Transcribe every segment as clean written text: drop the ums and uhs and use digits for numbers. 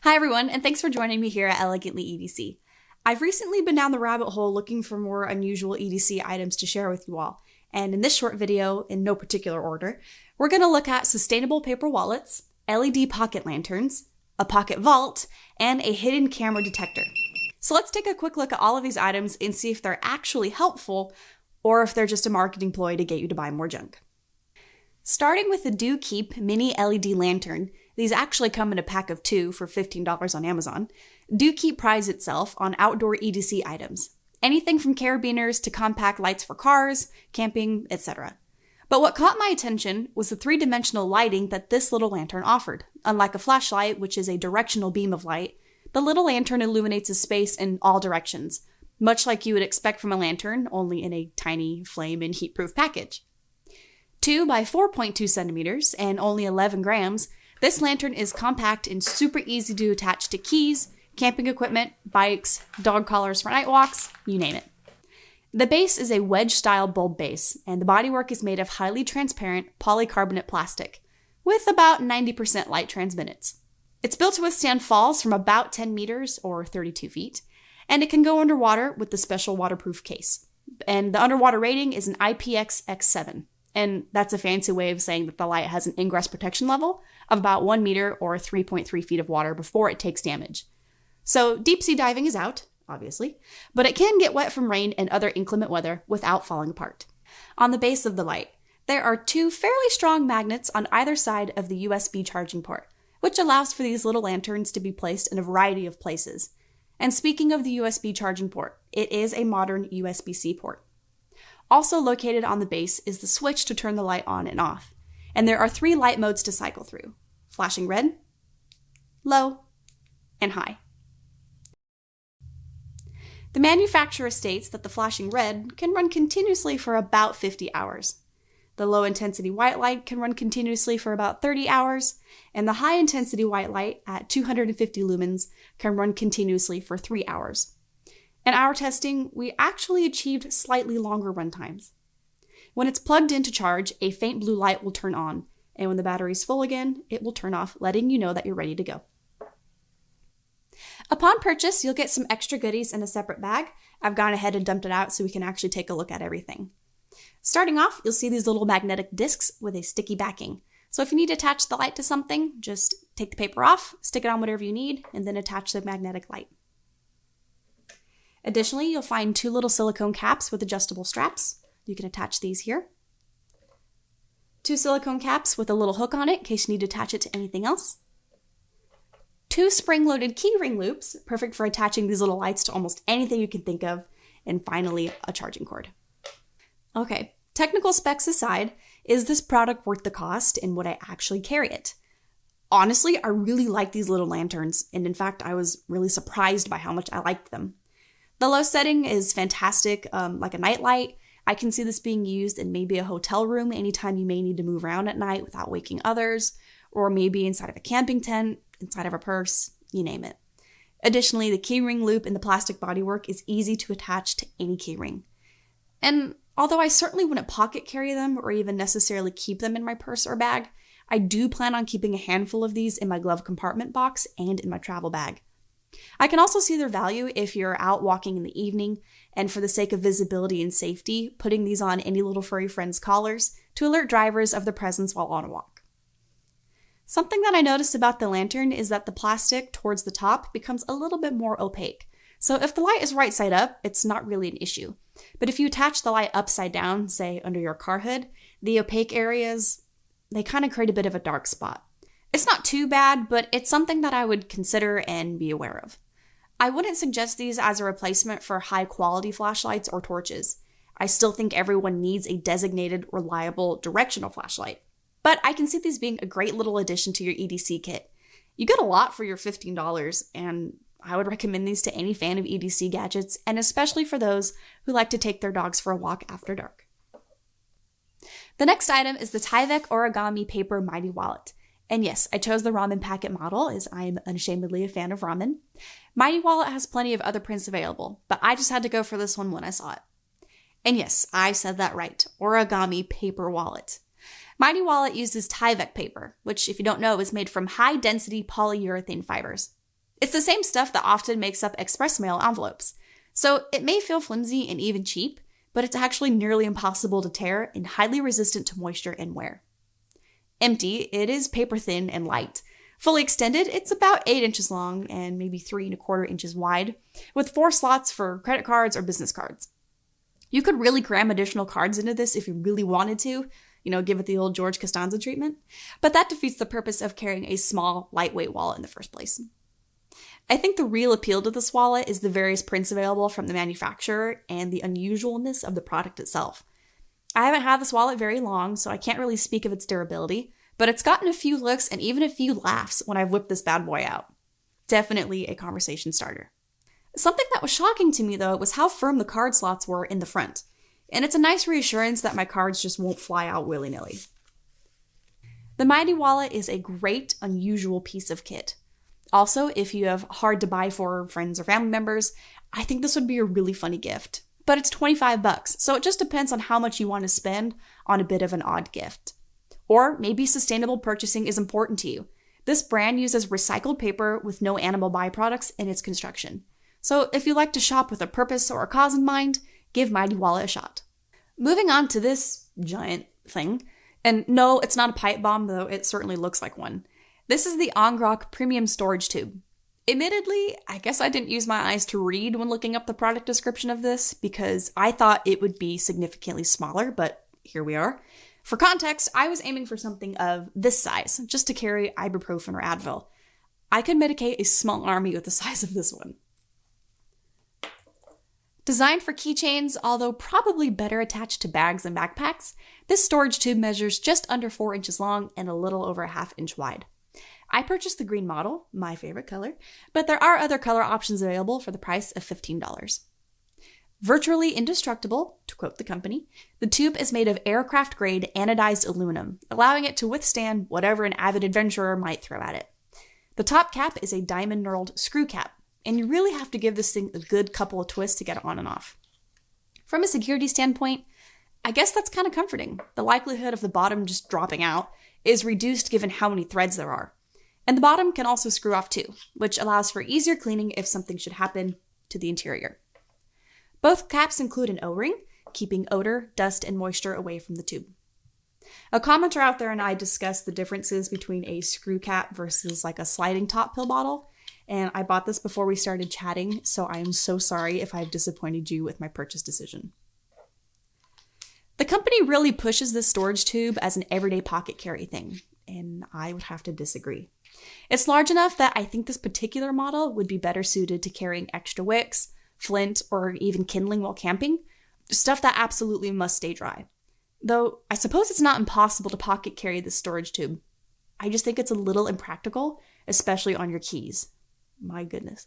Hi everyone, and thanks for joining me here at Elegantly EDC. I've recently been down the rabbit hole looking for more unusual EDC items to share with you all, and in this short video, in no particular order, we're going to look at sustainable paper wallets, LED pocket lanterns, a pocket vault, and a hidden camera detector. So let's take a quick look at all of these items and see if they're actually helpful or if they're just a marketing ploy to get you to buy more junk. Starting with the DOKeep Mini LED Lantern, these actually come in a pack of 2 for $15 on Amazon. DOKeep prides itself on outdoor EDC items. Anything from carabiners to compact lights for cars, camping, etc. But what caught my attention was the 3-dimensional lighting that this little lantern offered. Unlike a flashlight, which is a directional beam of light, the little lantern illuminates a space in all directions, much like you would expect from a lantern, only in a tiny flame and heat-proof package. 2 by 4.2 centimeters and only 11 grams, this lantern is compact and super easy to attach to keys, camping equipment, bikes, dog collars for night walks, you name it. The base is a wedge-style bulb base, and the bodywork is made of highly transparent polycarbonate plastic, with about 90% light transmittance. It's built to withstand falls from about 10 meters or 32 feet, and it can go underwater with the special waterproof case. And the underwater rating is an IPX-X7. And that's a fancy way of saying that the light has an ingress protection level of about 1 meter or 3.3 feet of water before it takes damage. So deep sea diving is out, obviously, but it can get wet from rain and other inclement weather without falling apart. On the base of the light, there are 2 fairly strong magnets on either side of the USB charging port, which allows for these little lanterns to be placed in a variety of places. And speaking of the USB charging port, it is a modern USB-C port. Also located on the base is the switch to turn the light on and off. And there are 3 light modes to cycle through: flashing red, low, and high. The manufacturer states that the flashing red can run continuously for about 50 hours. The low intensity white light can run continuously for about 30 hours, and the high intensity white light at 250 lumens can run continuously for 3 hours. In our testing, we actually achieved slightly longer run times. When it's plugged in to charge, a faint blue light will turn on, and when the battery's full again, it will turn off, letting you know that you're ready to go. Upon purchase, you'll get some extra goodies in a separate bag. I've gone ahead and dumped it out so we can actually take a look at everything. Starting off, you'll see these little magnetic discs with a sticky backing. So if you need to attach the light to something, just take the paper off, stick it on whatever you need, and then attach the magnetic light. Additionally, you'll find 2 little silicone caps with adjustable straps. You can attach these here. 2 silicone caps with a little hook on it in case you need to attach it to anything else. 2 spring-loaded keyring loops, perfect for attaching these little lights to almost anything you can think of. And finally, a charging cord. Okay, technical specs aside, is this product worth the cost and would I actually carry it? Honestly, I really like these little lanterns, and in fact, I was really surprised by how much I liked them. The low setting is fantastic, like a night light. I can see this being used in maybe a hotel room anytime you may need to move around at night without waking others, or maybe inside of a camping tent, inside of a purse, you name it. Additionally, the keyring loop in the plastic bodywork is easy to attach to any keyring. And although I certainly wouldn't pocket carry them or even necessarily keep them in my purse or bag, I do plan on keeping a handful of these in my glove compartment box and in my travel bag. I can also see their value if you're out walking in the evening, and for the sake of visibility and safety, putting these on any little furry friend's collars to alert drivers of their presence while on a walk. Something that I noticed about the lantern is that the plastic towards the top becomes a little bit more opaque. So if the light is right side up, it's not really an issue. But if you attach the light upside down, say under your car hood, the opaque areas, they kind of create a bit of a dark spot. It's not too bad, but it's something that I would consider and be aware of. I wouldn't suggest these as a replacement for high-quality flashlights or torches. I still think everyone needs a designated, reliable, directional flashlight. But I can see these being a great little addition to your EDC kit. You get a lot for your $15, and I would recommend these to any fan of EDC gadgets, and especially for those who like to take their dogs for a walk after dark. The next item is the Tyvek Origami Paper Mighty Wallet. And yes, I chose the ramen packet model as I am unashamedly a fan of ramen. Mighty Wallet has plenty of other prints available, but I just had to go for this one when I saw it. And yes, I said that right, origami paper wallet. Mighty Wallet uses Tyvek paper, which if you don't know is made from high-density polyurethane fibers. It's the same stuff that often makes up express mail envelopes. So it may feel flimsy and even cheap, but it's actually nearly impossible to tear and highly resistant to moisture and wear. Empty, it is paper thin and light. Fully extended, it's about 8 inches long and maybe 3¼ inches wide, with 4 slots for credit cards or business cards. You could really cram additional cards into this if you really wanted to, give it the old George Costanza treatment, but that defeats the purpose of carrying a small, lightweight wallet in the first place. I think the real appeal to this wallet is the various prints available from the manufacturer and the unusualness of the product itself. I haven't had this wallet very long, so I can't really speak of its durability, but it's gotten a few looks and even a few laughs when I've whipped this bad boy out. Definitely a conversation starter. Something that was shocking to me, though, was how firm the card slots were in the front, and it's a nice reassurance that my cards just won't fly out willy-nilly. The Mighty Wallet is a great, unusual piece of kit. Also, if you have hard to buy for friends or family members, I think this would be a really funny gift. But it's $25, so it just depends on how much you want to spend on a bit of an odd gift. Or maybe sustainable purchasing is important to you. This brand uses recycled paper with no animal byproducts in its construction. So if you like to shop with a purpose or a cause in mind, give Mighty Wallet a shot. Moving on to this giant thing, and no, it's not a pipe bomb, though it certainly looks like one. This is the ONGROK Premium Storage Tube. Admittedly, I guess I didn't use my eyes to read when looking up the product description of this because I thought it would be significantly smaller, but here we are. For context, I was aiming for something of this size, just to carry ibuprofen or Advil. I could medicate a small army with the size of this one. Designed for keychains, although probably better attached to bags and backpacks, this storage tube measures just under 4 inches long and a little over a ½ inch wide. I purchased the green model, my favorite color, but there are other color options available for the price of $15. Virtually indestructible, to quote the company, the tube is made of aircraft-grade anodized aluminum, allowing it to withstand whatever an avid adventurer might throw at it. The top cap is a diamond-knurled screw cap, and you really have to give this thing a good couple of twists to get it on and off. From a security standpoint, I guess that's kind of comforting. The likelihood of the bottom just dropping out is reduced given how many threads there are. And the bottom can also screw off too, which allows for easier cleaning if something should happen to the interior. Both caps include an O-ring, keeping odor, dust, and moisture away from the tube. A commenter out there and I discussed the differences between a screw cap versus like a sliding top pill bottle, and I bought this before we started chatting, so I am so sorry if I've disappointed you with my purchase decision. The company really pushes this storage tube as an everyday pocket carry thing, and I would have to disagree. It's large enough that I think this particular model would be better suited to carrying extra wicks, flint, or even kindling while camping, stuff that absolutely must stay dry. Though I suppose it's not impossible to pocket carry this storage tube. I just think it's a little impractical, especially on your keys. My goodness.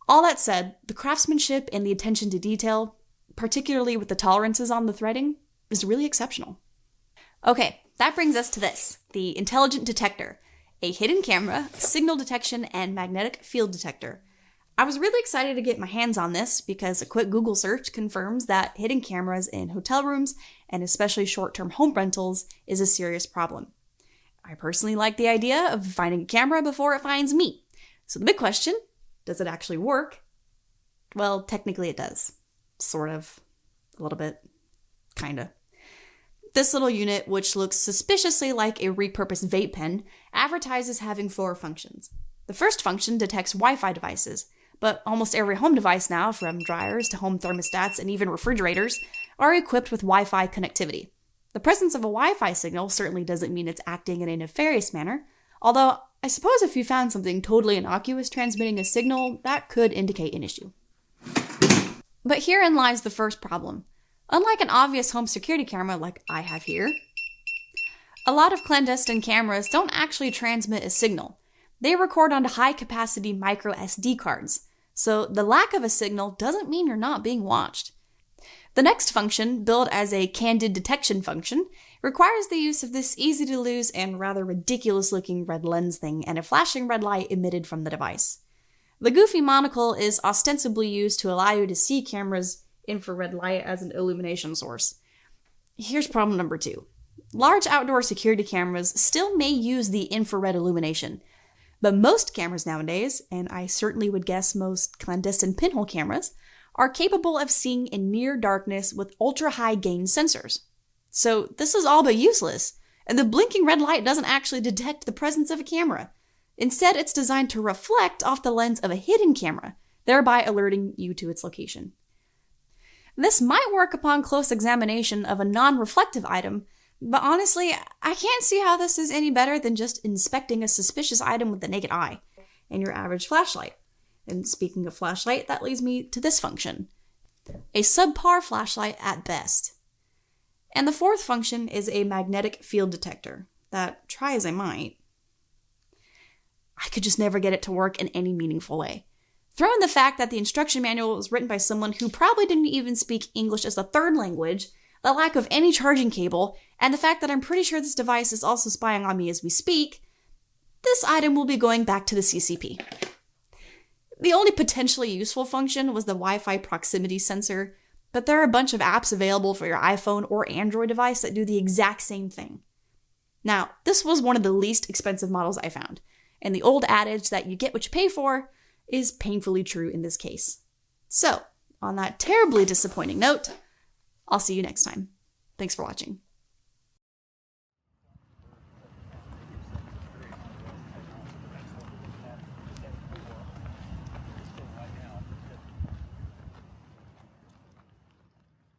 All that said, the craftsmanship and the attention to detail, particularly with the tolerances on the threading, is really exceptional. Okay, that brings us to this, the Intelligent Detector, a hidden camera, signal detection, and magnetic field detector. I was really excited to get my hands on this because a quick Google search confirms that hidden cameras in hotel rooms, and especially short-term home rentals, is a serious problem. I personally like the idea of finding a camera before it finds me. So the big question, does it actually work? Well, technically it does. Sort of. A little bit. Kinda. This little unit, which looks suspiciously like a repurposed vape pen, advertises having 4 functions. The first function detects Wi-Fi devices, but almost every home device now, from dryers to home thermostats and even refrigerators, are equipped with Wi-Fi connectivity. The presence of a Wi-Fi signal certainly doesn't mean it's acting in a nefarious manner, although I suppose if you found something totally innocuous transmitting a signal, that could indicate an issue. But herein lies the first problem. Unlike an obvious home security camera like I have here, a lot of clandestine cameras don't actually transmit a signal. They record onto high-capacity micro SD cards, so the lack of a signal doesn't mean you're not being watched. The next function, billed as a candid detection function, requires the use of this easy-to-lose and rather ridiculous-looking red lens thing and a flashing red light emitted from the device. The goofy monocle is ostensibly used to allow you to see cameras' infrared light as an illumination source. Here's problem number 2. Large outdoor security cameras still may use the infrared illumination, But most cameras nowadays, and I certainly would guess most clandestine pinhole cameras, are capable of seeing in near darkness with ultra-high gain sensors. So this is all but useless, and the blinking red light doesn't actually detect the presence of a camera. Instead, it's designed to reflect off the lens of a hidden camera, thereby alerting you to its location. This might work upon close examination of a non-reflective item, but honestly, I can't see how this is any better than just inspecting a suspicious item with the naked eye and your average flashlight. And speaking of flashlight, that leads me to this function. A subpar flashlight at best. And the fourth function is a magnetic field detector that, try as I might, I could just never get it to work in any meaningful way. Throw in the fact that the instruction manual was written by someone who probably didn't even speak English as a third language, the lack of any charging cable, and the fact that I'm pretty sure this device is also spying on me as we speak, this item will be going back to the CCP. The only potentially useful function was the Wi-Fi proximity sensor, but there are a bunch of apps available for your iPhone or Android device that do the exact same thing. Now, this was one of the least expensive models I found, and the old adage that you get what you pay for is painfully true in this case. So, on that terribly disappointing note, I'll see you next time. Thanks for watching.